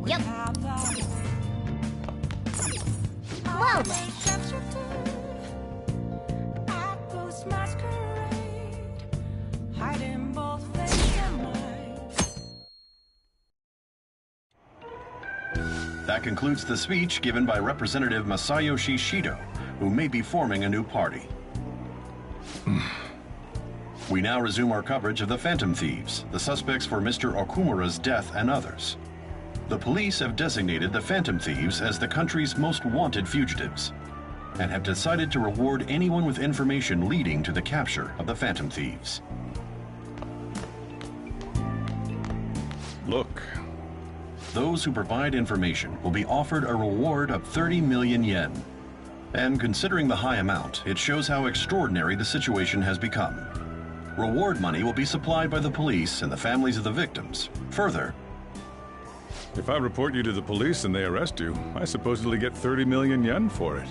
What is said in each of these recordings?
Yep. Well then. That concludes the speech given by Representative Masayoshi Shido, who may be forming a new party. We now resume our coverage of the Phantom Thieves, the suspects for Mr. Okumura's death and others. The police have designated the Phantom Thieves as the country's most wanted fugitives, and have decided to reward anyone with information leading to the capture of the Phantom Thieves. Look. Those who provide information will be offered a reward of 30 million yen. And considering the high amount, it shows how extraordinary the situation has become. Reward money will be supplied by the police and the families of the victims. Further, If I report you to the police and they arrest you, I supposedly get 30 million yen for it.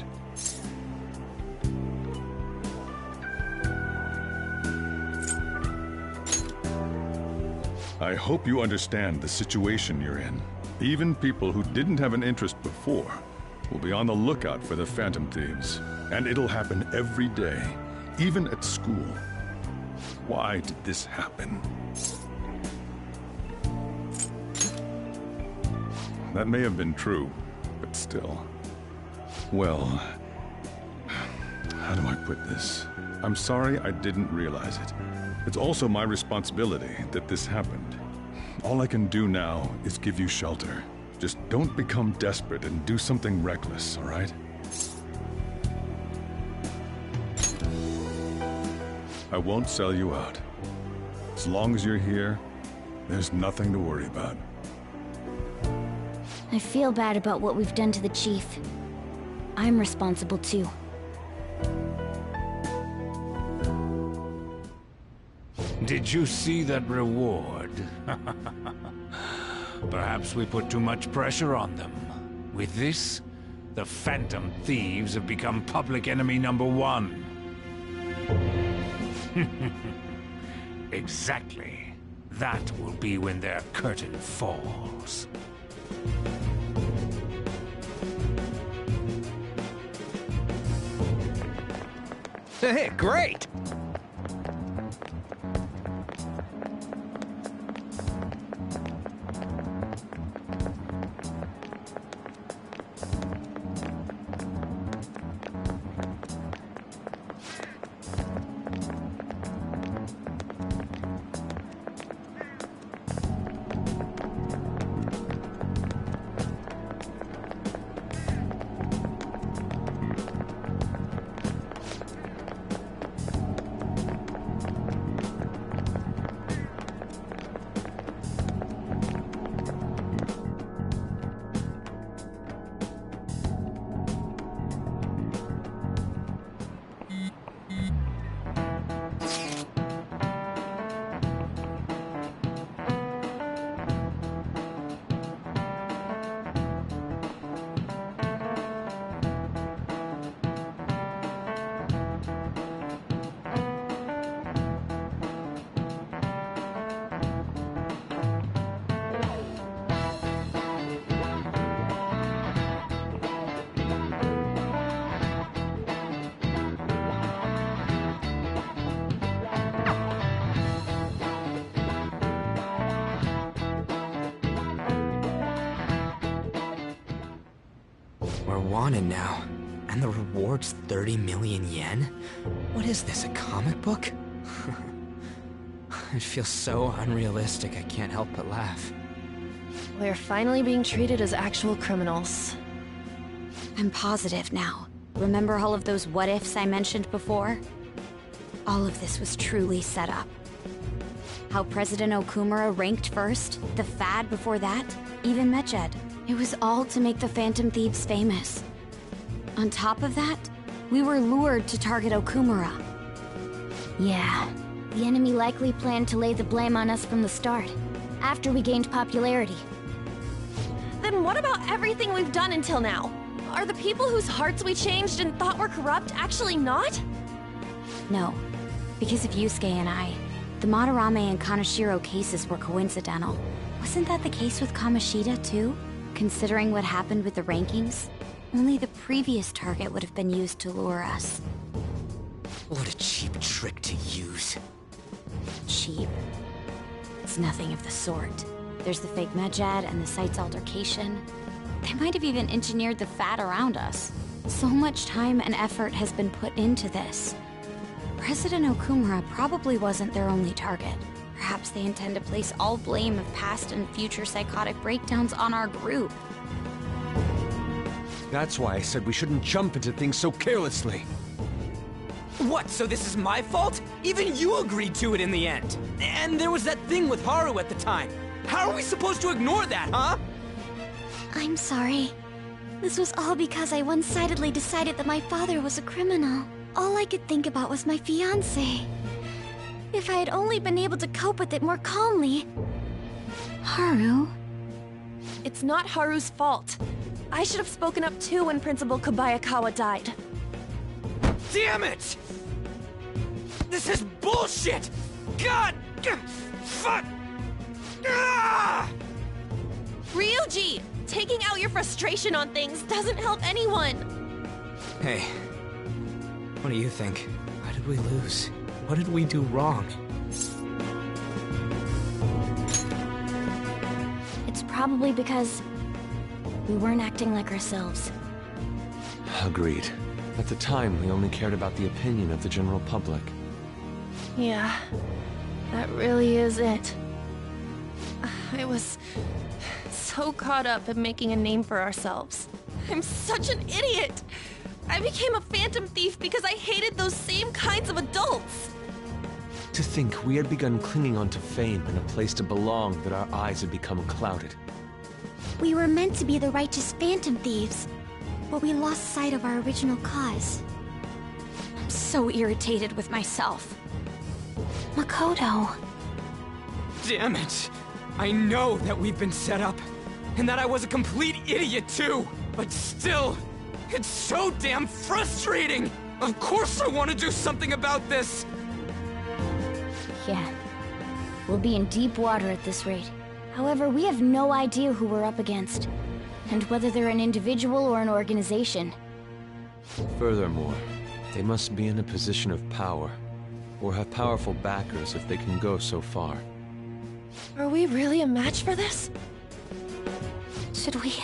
I hope you understand the situation you're in. Even people who didn't have an interest before will be on the lookout for the Phantom Thieves. And it'll happen every day, even at school. Why did this happen? That may have been true, but still. Well, how do I put this? I'm sorry I didn't realize it. It's also my responsibility that this happened. All I can do now is give you shelter. Just don't become desperate and do something reckless, all right? I won't sell you out. As long as you're here, there's nothing to worry about. I feel bad about what we've done to the chief. I'm responsible too. Did you see that reward? Perhaps we put too much pressure on them. With this, the Phantom Thieves have become public enemy #1. Exactly. That will be when their curtain falls. Hey, great! We're wanted now, and the reward's 30 million yen? What is this, a comic book? It feels so unrealistic I can't help but laugh. We're finally being treated as actual criminals. I'm positive now. Remember all of those what-ifs I mentioned before? All of this was truly set up. How President Okumura ranked first, the Fad before that, even Mechad. It was all to make the Phantom Thieves famous. On top of that, we were lured to target Okumura. Yeah, the enemy likely planned to lay the blame on us from the start, after we gained popularity. Then what about everything we've done until now? Are the people whose hearts we changed and thought were corrupt actually not? No, because of Yusuke and I, the Madarame and Kaneshiro cases were coincidental. Wasn't that the case with Kamoshida, too? Considering what happened with the rankings, only the previous target would have been used to lure us. What a cheap trick to use. Cheap. It's nothing of the sort. There's the fake Medjed and the site's altercation. They might have even engineered the fat around us. So much time and effort has been put into this. President Okumura probably wasn't their only target. Perhaps they intend to place all blame of past and future psychotic breakdowns on our group. That's why I said we shouldn't jump into things so carelessly. What, so this is my fault? Even you agreed to it in the end. And there was that thing with Haru at the time. How are we supposed to ignore that, huh? I'm sorry. This was all because I one-sidedly decided that my father was a criminal. All I could think about was my fiancé. If I had only been able to cope with it more calmly... Haru? It's not Haru's fault. I should have spoken up too when Principal Kobayakawa died. Damn it! This is bullshit! God! Fuck! Ah! Ryuji! Taking out your frustration on things doesn't help anyone! Hey, what do you think? Why did we lose? What did we do wrong? It's probably because we weren't acting like ourselves. Agreed. At the time, we only cared about the opinion of the general public. Yeah, that really is it. I was so caught up in making a name for ourselves. I'm such an idiot! I became a phantom thief because I hated those same kinds of adults! To think we had begun clinging onto fame and a place to belong, that our eyes had become clouded. We were meant to be the righteous phantom thieves, but we lost sight of our original cause. I'm so irritated with myself. Makoto. Damn it! I know that we've been set up, and that I was a complete idiot too, but still, it's so damn frustrating! Of course I want to do something about this! Yeah. We'll be in deep water at this rate. However, we have no idea who we're up against, and whether they're an individual or an organization. Furthermore, they must be in a position of power, or have powerful backers if they can go so far. Are we really a match for this? Should we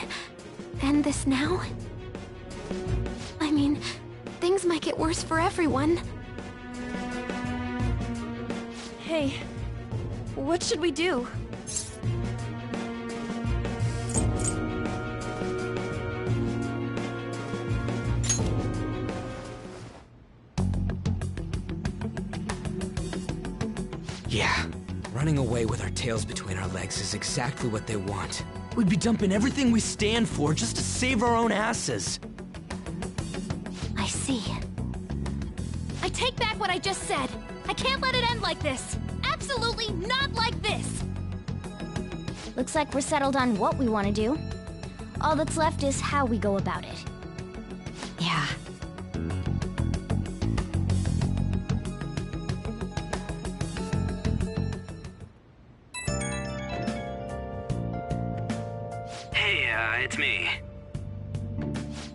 end this now? I mean, things might get worse for everyone. Hey, what should we do? Yeah, running away with our tails between our legs is exactly what they want. We'd be dumping everything we stand for just to save our own asses. I see. I take back what I just said. I can't let it end like this. Absolutely not like this. Looks like we're settled on what we want to do. All that's left is how we go about it. Yeah. Hey, it's me.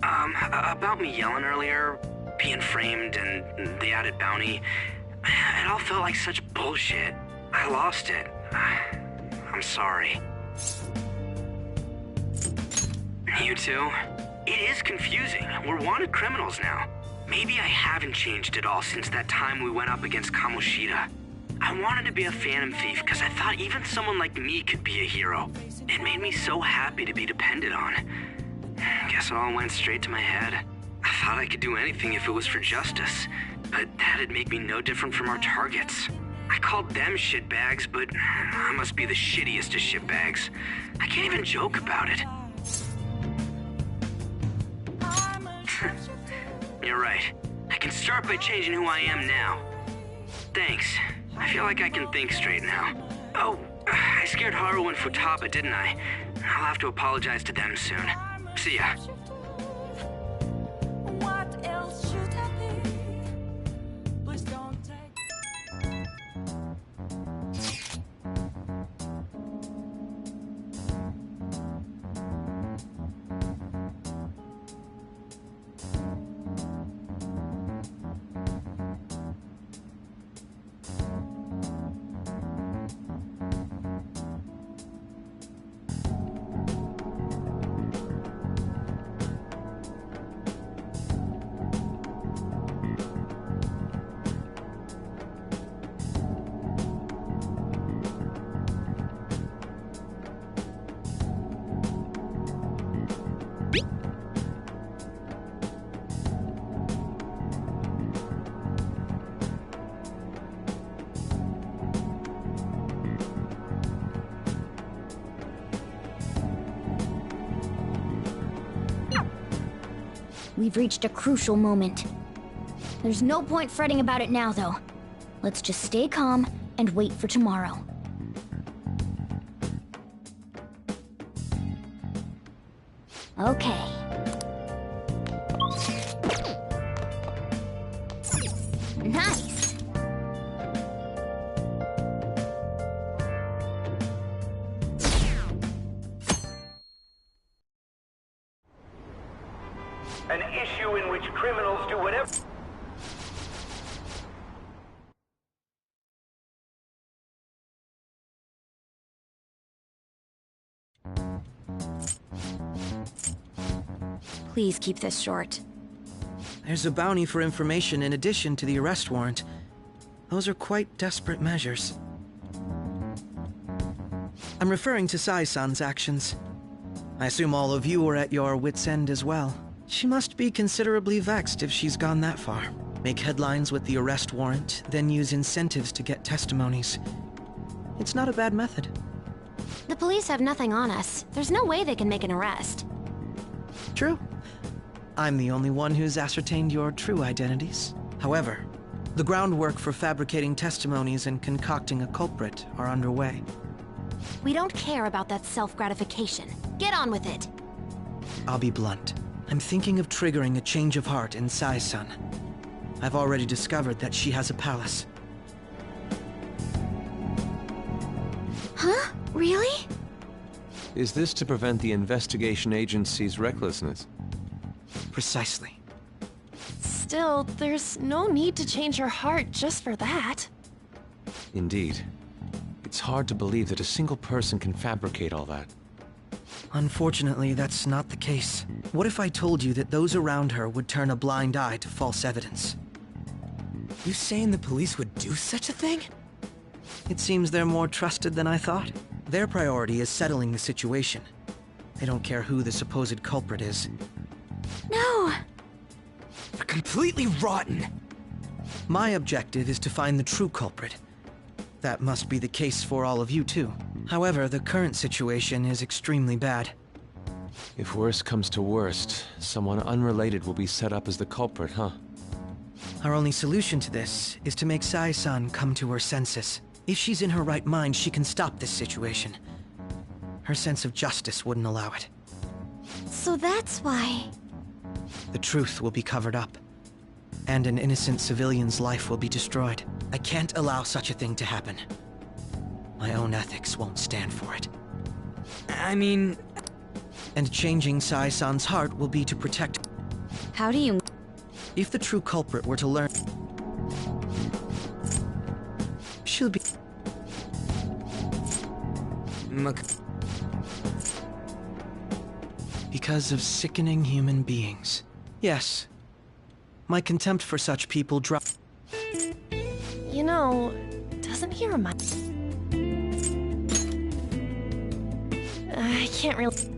About me yelling earlier, being framed, and the added bounty, it all felt like such bullshit. I lost it. I'm sorry. You too? It is confusing. We're wanted criminals now. Maybe I haven't changed at all since that time we went up against Kamoshida. I wanted to be a phantom thief because I thought even someone like me could be a hero. It made me so happy to be depended on. Guess it all went straight to my head. I thought I could do anything if it was for justice, but that'd make me no different from our targets. I called them shitbags, but I must be the shittiest of shitbags. I can't even joke about it. You're right. I can start by changing who I am now. Thanks. I feel like I can think straight now. Oh, I scared Haru and Futaba, didn't I? I'll have to apologize to them soon. See ya. What else should I be? Please don't take... We've reached a crucial moment. There's no point fretting about it now, though. Let's just stay calm and wait for tomorrow. Okay. Nice! An issue in which criminals do whatever... Please keep this short. There's a bounty for information in addition to the arrest warrant. Those are quite desperate measures. I'm referring to Sai-san's actions. I assume all of you are at your wits' end as well. She must be considerably vexed if she's gone that far. Make headlines with the arrest warrant, then use incentives to get testimonies. It's not a bad method. The police have nothing on us. There's no way they can make an arrest. True. I'm the only one who's ascertained your true identities. However, the groundwork for fabricating testimonies and concocting a culprit are underway. We don't care about that self-gratification. Get on with it. I'll be blunt. I'm thinking of triggering a change of heart in Sai-san. I've already discovered that she has a palace. Huh? Really? Is this to prevent the investigation agency's recklessness? Precisely. Still, there's no need to change her heart just for that. Indeed. It's hard to believe that a single person can fabricate all that. Unfortunately, that's not the case. What if I told you that those around her would turn a blind eye to false evidence? You saying the police would do such a thing? It seems they're more trusted than I thought. Their priority is settling the situation. They don't care who the supposed culprit is. No! They're completely rotten! My objective is to find the true culprit. That must be the case for all of you too. However, the current situation is extremely bad. If worst comes to worst, someone unrelated will be set up as the culprit, huh? Our only solution to this is to make Sai-san come to her senses. If she's in her right mind, she can stop this situation. Her sense of justice wouldn't allow it. So that's why... The truth will be covered up, and an innocent civilian's life will be destroyed. I can't allow such a thing to happen. My own ethics won't stand for it. I mean... And changing Sai-san's heart will be to protect... How do you... If the true culprit were to learn... She'll be... Because of sickening human beings. Yes. My contempt for such people dropped. You know, doesn't he remind... I can't really...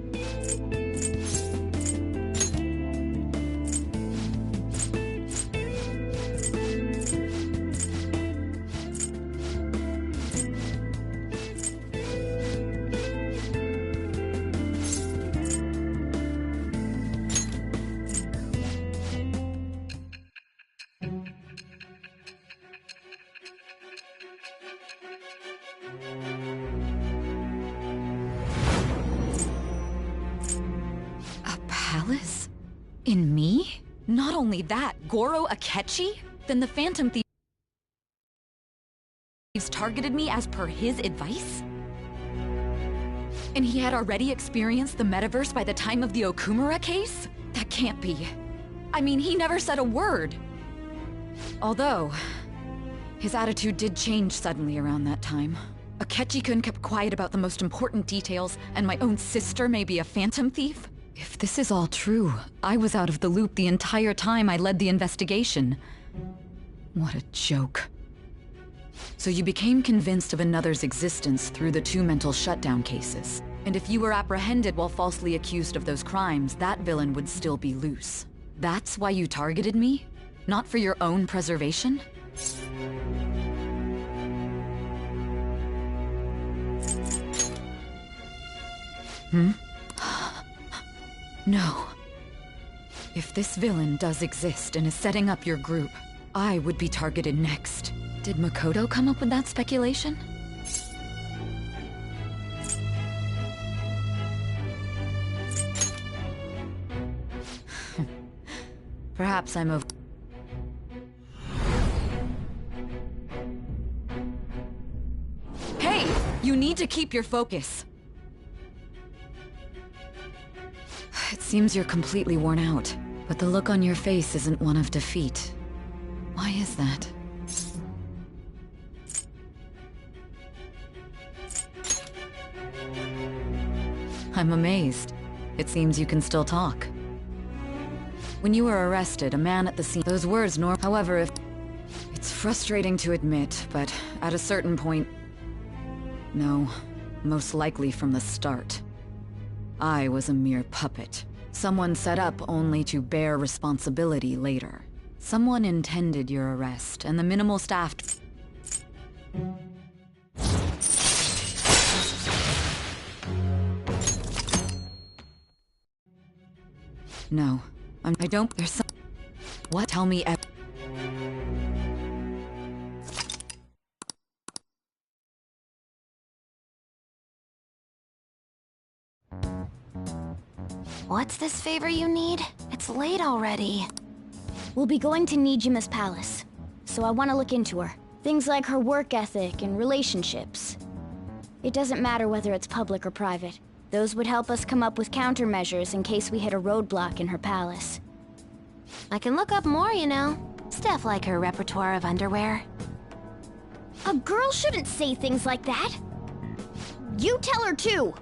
Palace? In me? Not only that, Goro Akechi? Then the Phantom Thieves targeted me as per his advice? And he had already experienced the metaverse by the time of the Okumura case? That can't be. I mean, he never said a word. Although, his attitude did change suddenly around that time. Akechi-kun kept quiet about the most important details, and my own sister may be a Phantom Thief? If this is all true, I was out of the loop the entire time I led the investigation. What a joke. So you became convinced of another's existence through the 2 mental shutdown cases. And if you were apprehended while falsely accused of those crimes, that villain would still be loose. That's why you targeted me? Not for your own preservation? Hmm? No. If this villain does exist and is setting up your group, I would be targeted next. Did Makoto come up with that speculation? Perhaps I'm over... Hey! You need to keep your focus. It seems you're completely worn out, but the look on your face isn't one of defeat. Why is that? I'm amazed. It seems you can still talk. When you were arrested, a man at the scene... Those words nor... However, if... It's frustrating to admit, but at a certain point... No, most likely from the start. I was a mere puppet. Someone set up only to bear responsibility later. Someone intended your arrest, and the minimal staff... No, I don't... There's some... What? Tell me What's this favor you need? It's late already. We'll be going to Nijima's palace, so I want to look into her. Things like her work ethic and relationships. It doesn't matter whether it's public or private. Those would help us come up with countermeasures in case we hit a roadblock in her palace. I can look up more, you know. Stuff like her repertoire of underwear. A girl shouldn't say things like that. You tell her too.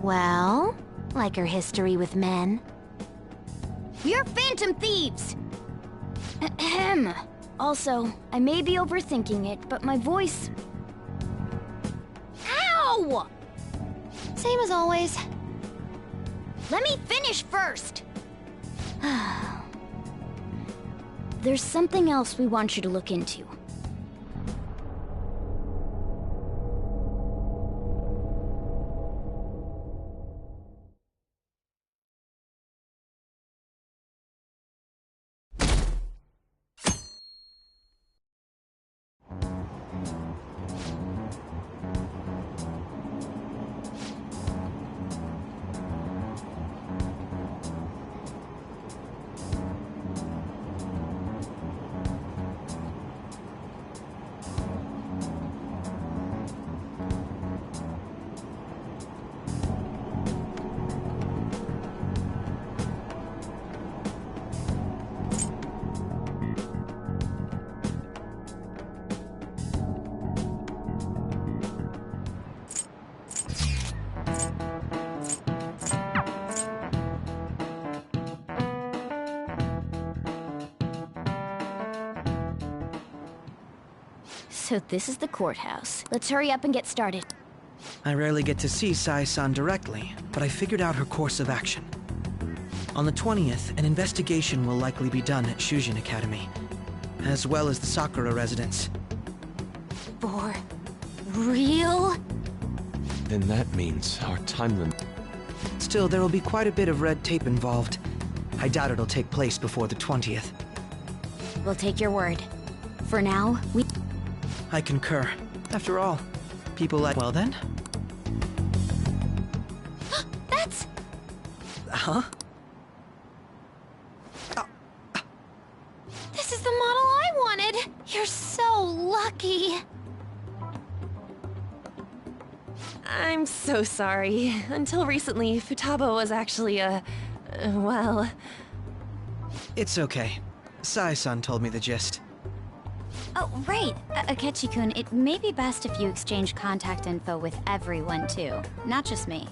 Well, like her history with men. You're phantom thieves! Ahem. Also, I may be overthinking it, but my voice... Ow! Same as always. Let me finish first! There's something else we want you to look into. So this is the courthouse. Let's hurry up and get started. I rarely get to see Sai-san directly, but I figured out her course of action. On the 20th, an investigation will likely be done at Shujin Academy, as well as the Sakura residence. For real? Then that means our time limit... Still, there will be quite a bit of red tape involved. I doubt it'll take place before the 20th. We'll take your word. For now, we... I concur. After all, people like... Well then? That's... Huh? This is the model I wanted! You're so lucky! I'm so sorry. Until recently, Futaba was actually well... It's okay. Sai-san told me the gist. Oh, right. Akechi-kun, it may be best if you exchange contact info with everyone, too. Not just me.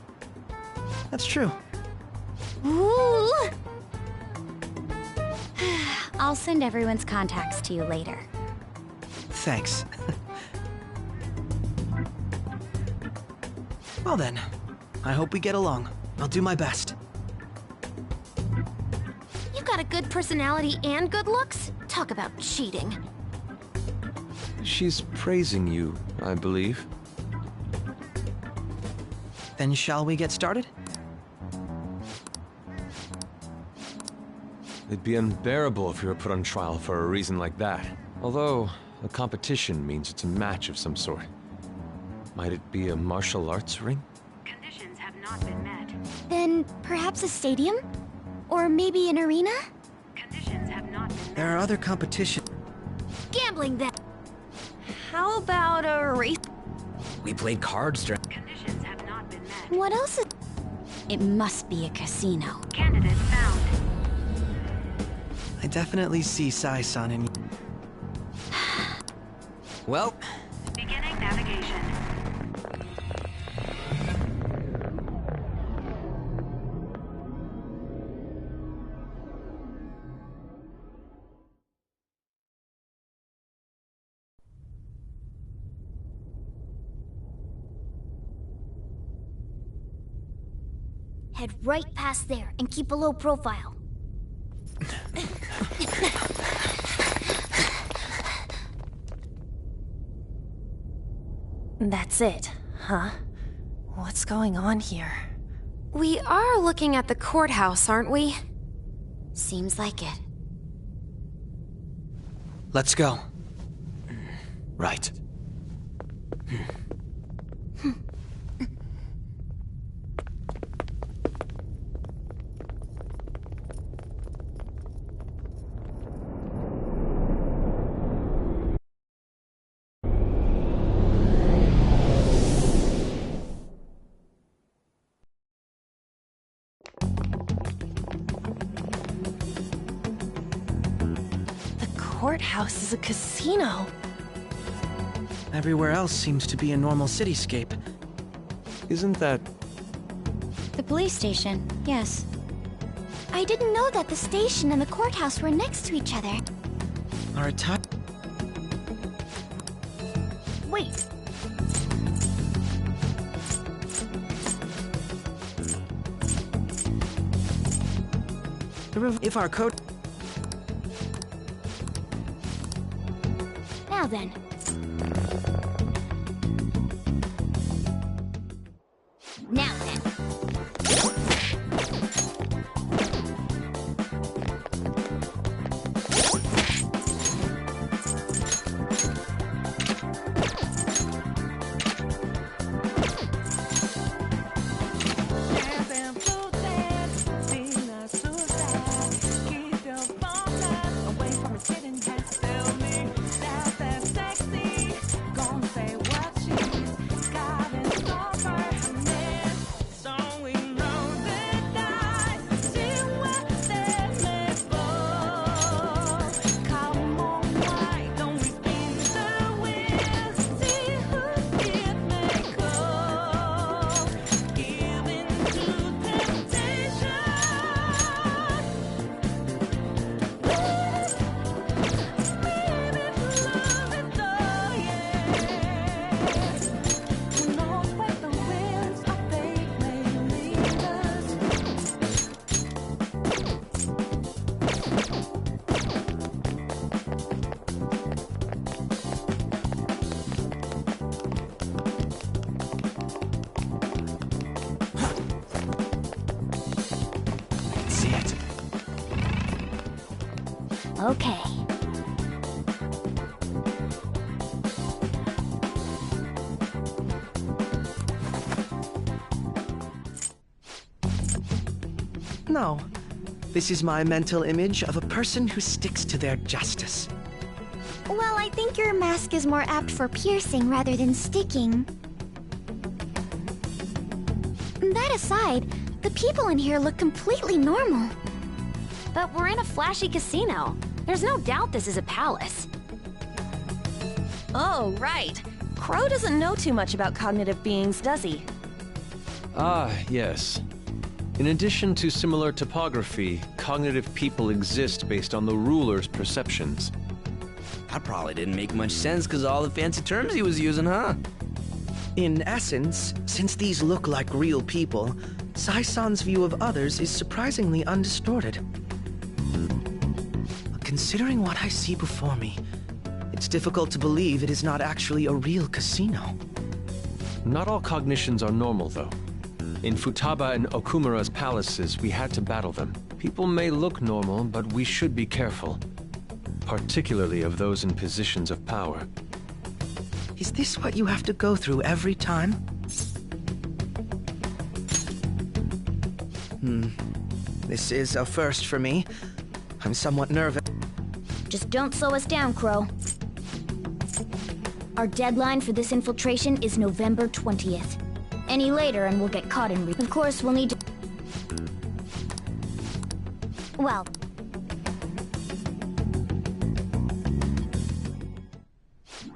That's true. Ooh! I'll send everyone's contacts to you later. Thanks. Well then, I hope we get along. I'll do my best. You've got a good personality and good looks? Talk about cheating. She's praising you, I believe. Then shall we get started? It'd be unbearable if you were put on trial for a reason like that. Although, a competition means it's a match of some sort. Might it be a martial arts ring? Conditions have not been met. Then perhaps a stadium? Or maybe an arena? Conditions have not been met. There are other competitions. Gambling then. How about a race? We played cards during. Conditions have not been met. What else is... It must be a casino. Candidate found. I definitely see Sai-san in you. Well, Beginning navigation. Head right past there and keep a low profile. That's it, huh? What's going on here? We are looking at the courthouse, aren't we? Seems like it. Let's go. Right. Courthouse is a casino. Everywhere else seems to be a normal cityscape. Isn't that... The police station, yes. I didn't know that the station and the courthouse were next to each other. Our attack... Wait. If our code... Now then. Now then. Okay. No. This is my mental image of a person who sticks to their justice. Well, I think your mask is more apt for piercing rather than sticking. That aside, the people in here look completely normal. But we're in a flashy casino. There's no doubt this is a palace. Oh, right. Crow doesn't know too much about cognitive beings, does he? Ah, yes. In addition to similar topography, cognitive people exist based on the ruler's perceptions. that probably didn't make much sense because of all the fancy terms he was using, huh? In essence, since these look like real people, Sai-san's view of others is surprisingly undistorted. Considering what I see before me, it's difficult to believe it is not actually a real casino. Not all cognitions are normal, though. In Futaba and Okumura's palaces, we had to battle them. People may look normal, but we should be careful. Particularly of those in positions of power. Is this what you have to go through every time? This is a first for me. I'm somewhat nervous. Just don't slow us down, Crow. Our deadline for this infiltration is November 20th. Any later and we'll get caught in Of course, we'll need to... Well...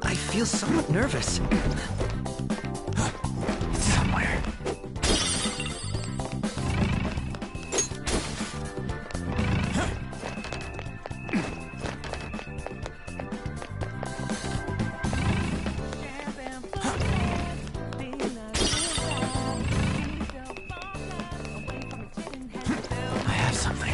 I feel somewhat nervous. Somewhere. I have something.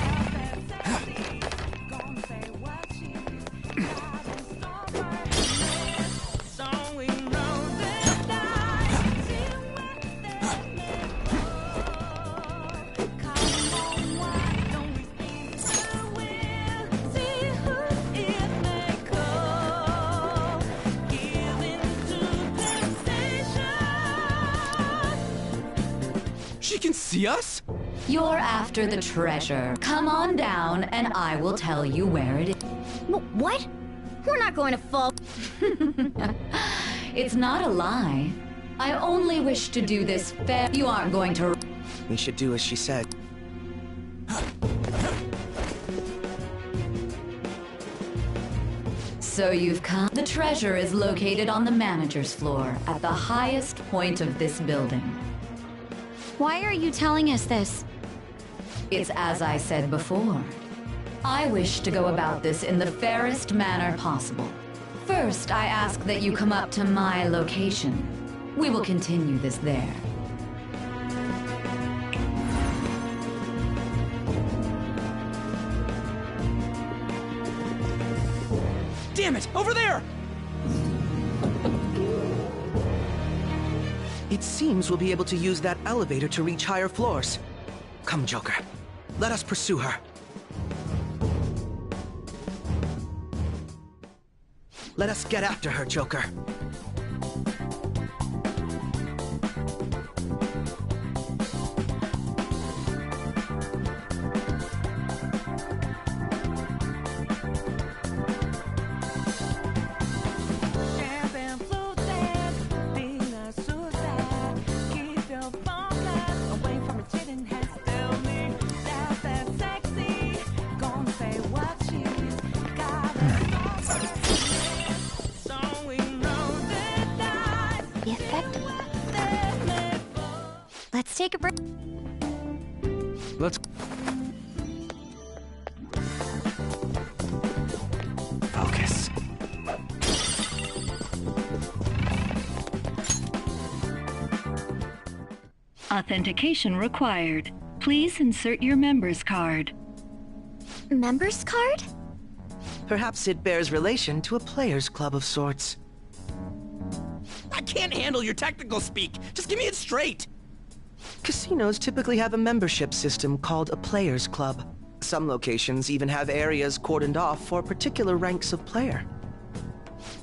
She can see us? You're after the treasure. Come on down, and I will tell you where it is. What? We're not going to fall... It's not a lie. I only wish to do this fair. You aren't going to... We should do as she said. So you've come. The treasure is located on the manager's floor, at the highest point of this building. Why are you telling us this? It's as I said before. I wish to go about this in the fairest manner possible. First, I ask that you come up to my location. We will continue this there. Damn it! Over there! It seems we'll be able to use that elevator to reach higher floors. Come, Joker. Let us pursue her. Let us get after her, Joker. Let's take a break. Let's... Focus. Authentication required. Please insert your member's card. Member's card? Perhaps it bears relation to a players' club of sorts. I can't handle your technical speak. Just give me it straight. Casinos typically have a membership system called a players' club. Some locations even have areas cordoned off for particular ranks of player.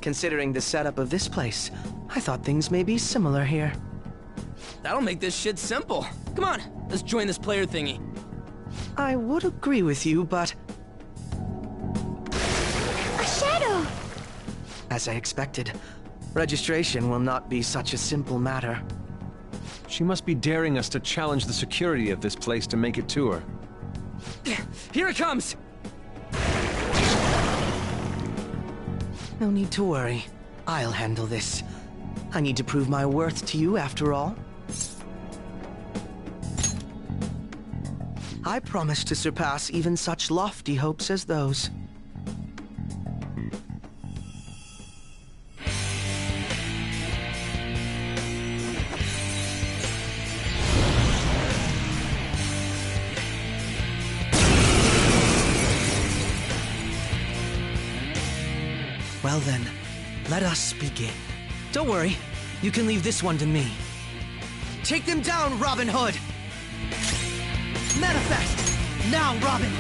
Considering the setup of this place, I thought things may be similar here. That'll make this shit simple. Come on, let's join this player thingy. I would agree with you, but... A shadow! As I expected, registration will not be such a simple matter. She must be daring us to challenge the security of this place to make it to her. Here it comes! No need to worry. I'll handle this. I need to prove my worth to you, after all. I promise to surpass even such lofty hopes as those. Well then, let us begin. Don't worry, you can leave this one to me. Take them down, Robin Hood! Manifest! Now, Robin!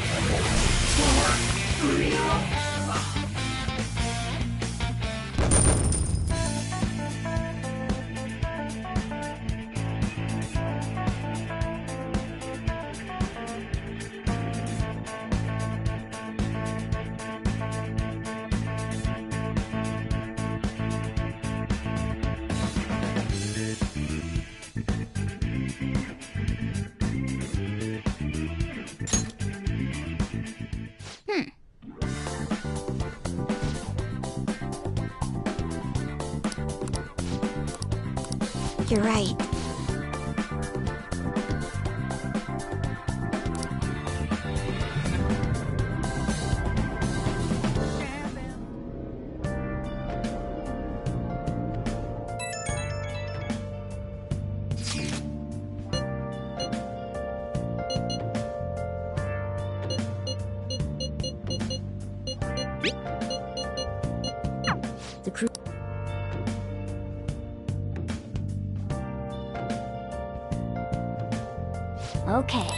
You're right. The crew. Okay.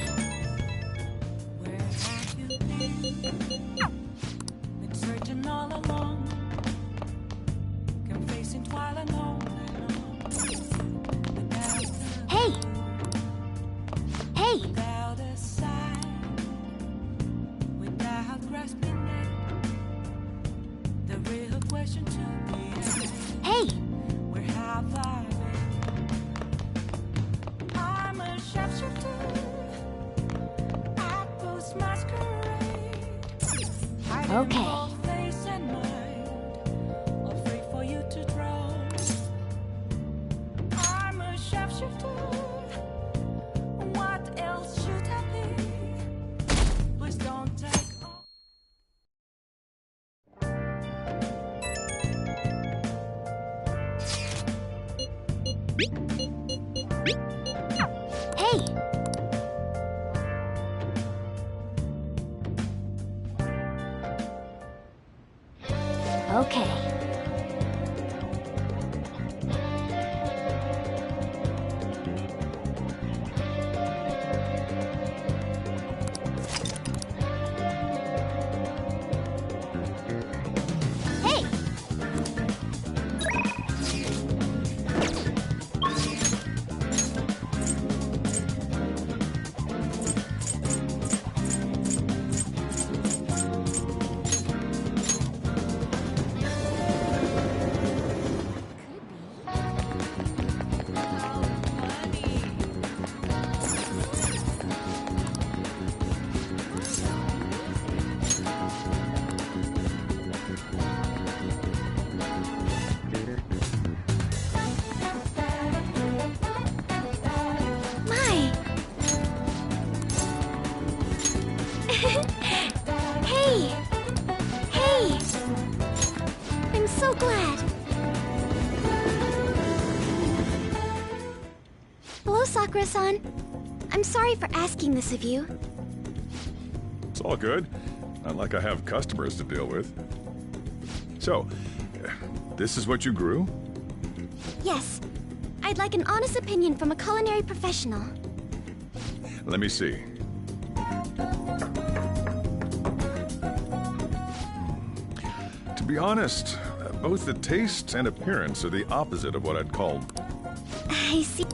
Been searching all along, confessing twilight long. Hey! Hey! Without a sign, without grasping it, the real question to be asked. Hey! Where have I been? I'm a sharpshooter. Okay. Face and mind, all free for you to draw. I'm a sharpshooter. What else should I be? Please don't take all. Hey! Okay. Hey! Hey! Hey! I'm so glad. Hello, Sakura-san. I'm sorry for asking this of you. It's all good. Not like I have customers to deal with. So, this is what you grew? Yes. I'd like an honest opinion from a culinary professional. Let me see. To be honest, both the taste and appearance are the opposite of what I'd call. I see.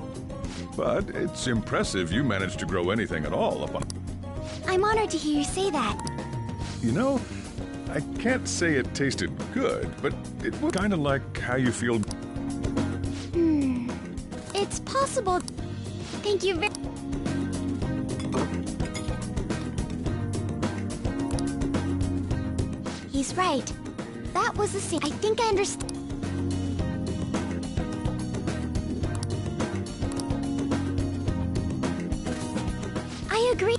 But it's impressive you managed to grow anything at all upon. I'm honored to hear you say that. You know, I can't say it tasted good, but it was kind of like how you feel. It's possible. Thank you very. He's right. That was the same. I think I understand. I agree.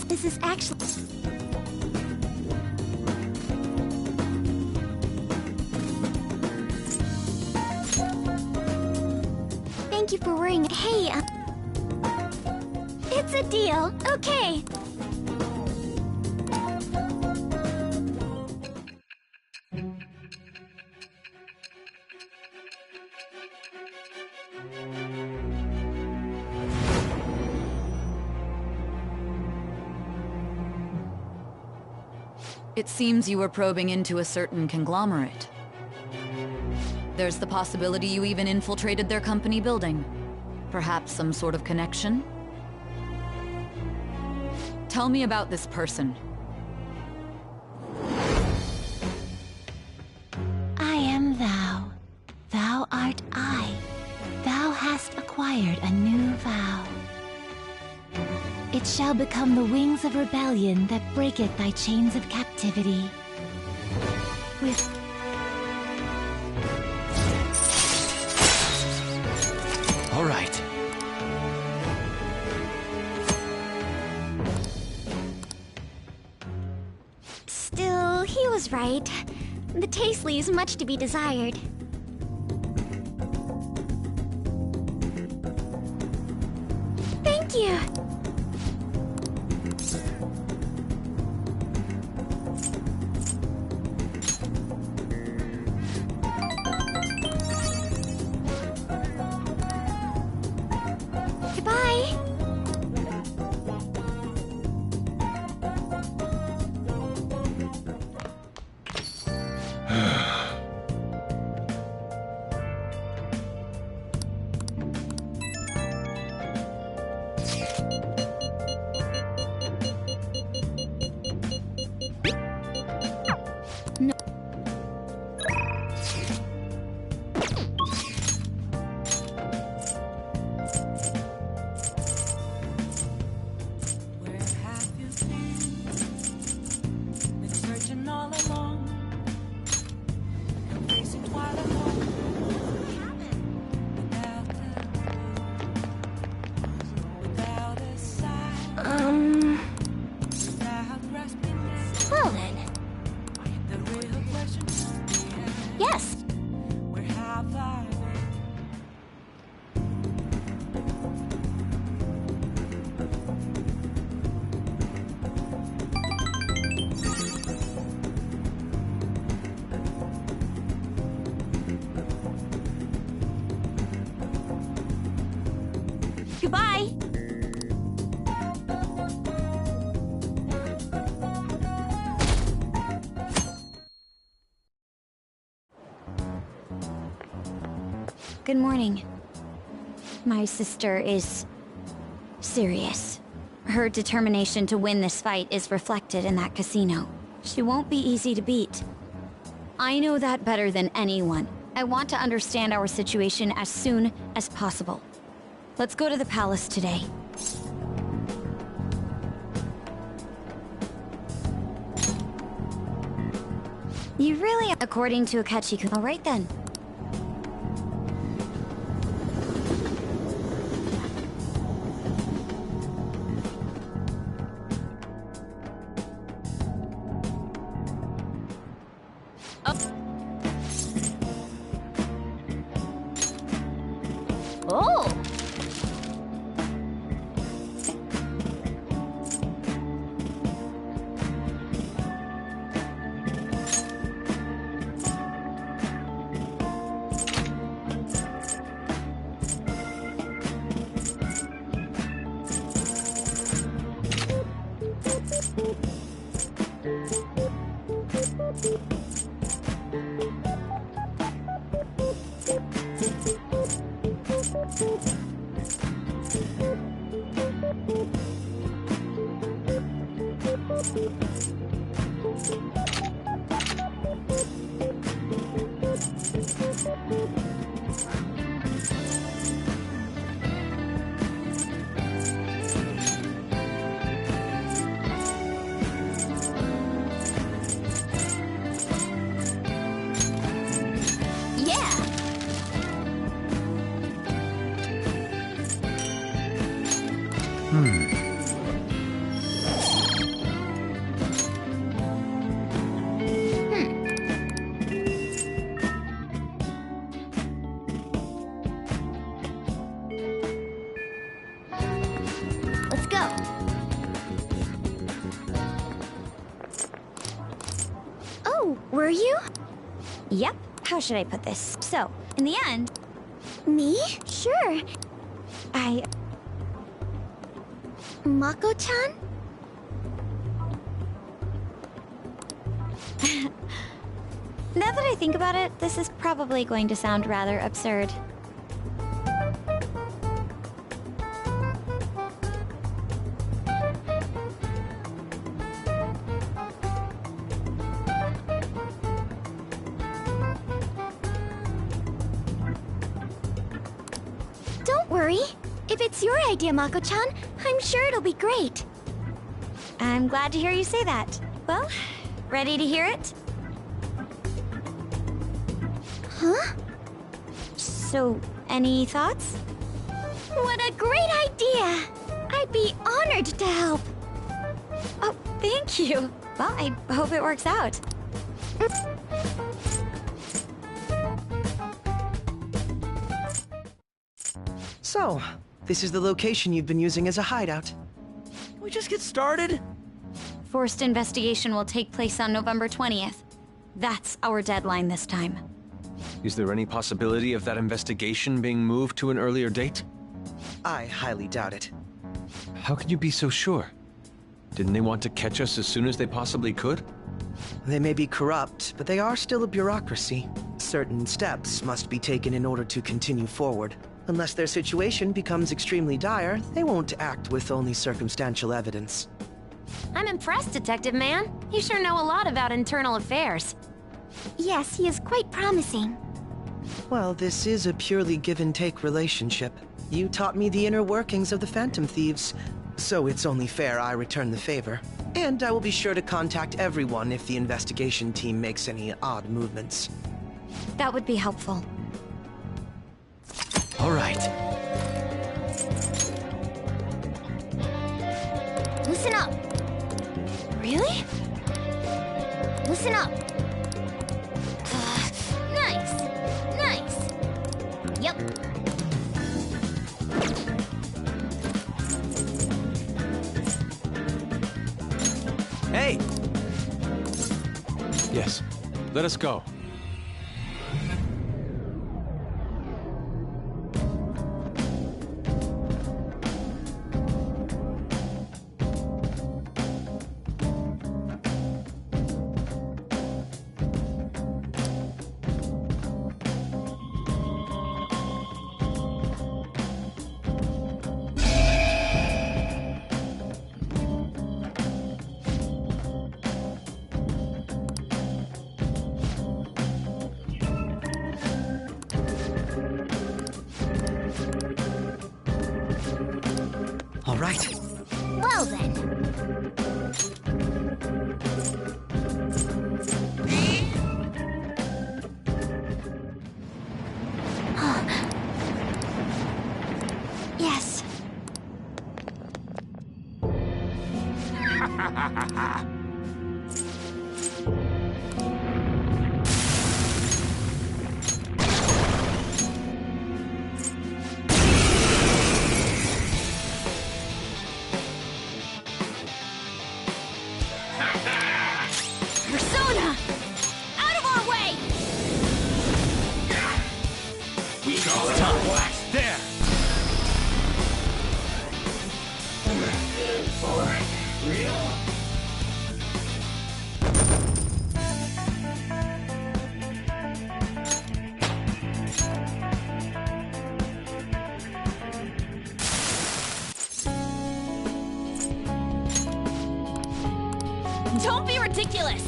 This is actually. Thank you for worrying. Hey, it's a deal. Okay. It seems you were probing into a certain conglomerate. There's the possibility you even infiltrated their company building. Perhaps some sort of connection? Tell me about this person. I am thou. Thou art I. Thou hast acquired a new vow. It shall become the wings of rebellion that breaketh thy chains of captivity. With All right. Still, he was right. The taste leaves much to be desired. Thank you. Goodbye. Where have you been? Been searching all along and facing twilight alone. Without a sign, without grasping it. well then. The real question is, Yes. where have I been? Goodbye. Good morning. My sister is serious. Her determination to win this fight is reflected in that casino. She won't be easy to beat. I know that better than anyone. I want to understand our situation as soon as possible. Let's go to the palace today. You really, according to Akechi-kun. All right then. Oh! Let's go. Oh, were you? Yep. How should I put this? So, in the end... Me? Sure. Mako-chan? Now that I think about it, this is probably going to sound rather absurd. Don't worry. If it's your idea, Mako-chan, I'm sure it'll be great. I'm glad to hear you say that. Well, ready to hear it? Huh? So, any thoughts? What a great idea! I'd be honored to help. Oh, thank you. Well, I hope it works out. So, this is the location you've been using as a hideout. Can we just get started? Forced investigation will take place on November 20th. That's our deadline this time. Is there any possibility of that investigation being moved to an earlier date? I highly doubt it. How can you be so sure? Didn't they want to catch us as soon as they possibly could? They may be corrupt, but they are still a bureaucracy. Certain steps must be taken in order to continue forward. Unless their situation becomes extremely dire, they won't act with only circumstantial evidence. I'm impressed, Detective Man. You sure know a lot about internal affairs. Yes, he is quite promising. Well, this is a purely give-and-take relationship. You taught me the inner workings of the Phantom Thieves, so it's only fair I return the favor. And I will be sure to contact everyone if the investigation team makes any odd movements. That would be helpful. All right. Listen up. Really? Listen up. Nice. Nice. Yep. Hey! Yes. Let us go. All right. Well then. Yes. Persona! Out of our way! Time. There! For real? Don't be ridiculous!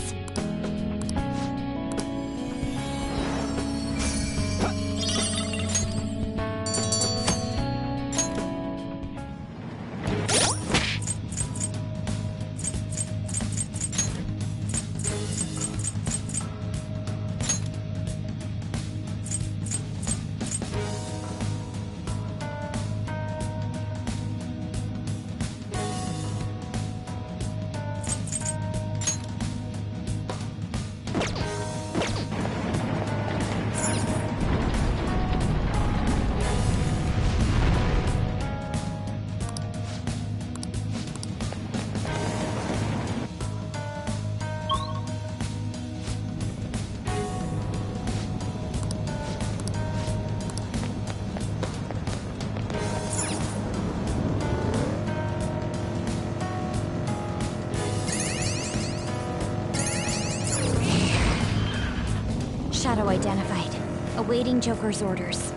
Shadow identified. Awaiting Joker's orders.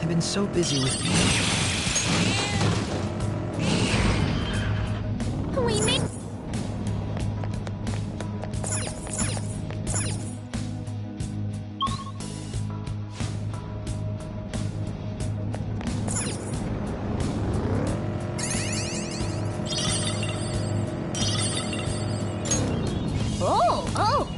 I've been so busy with... We made... Oh!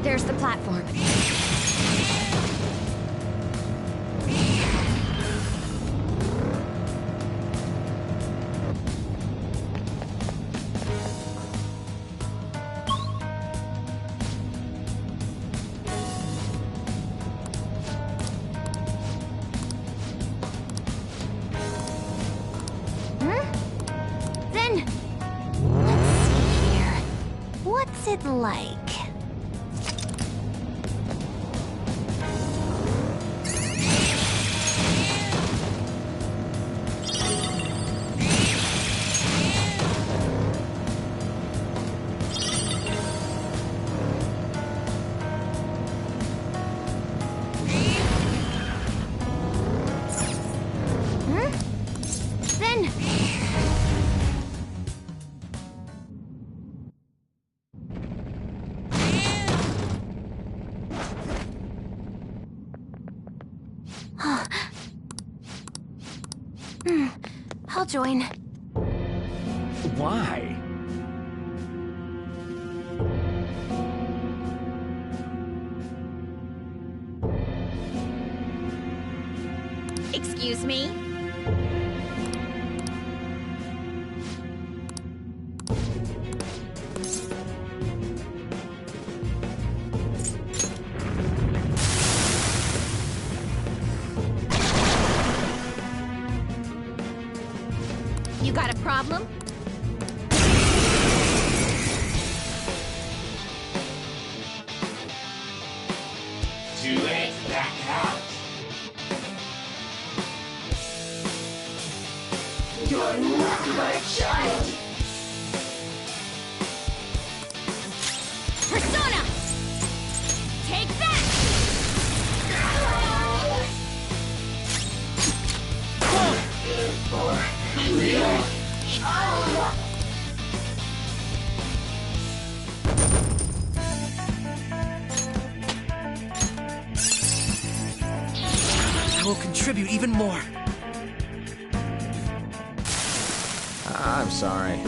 There's the platform. Then, let's see here. What's it like? Then... I'll join. Why? Excuse me? You got a problem? Too late to back out. You're nothing but a child. Persona! Take that! I will contribute even more. I'm sorry.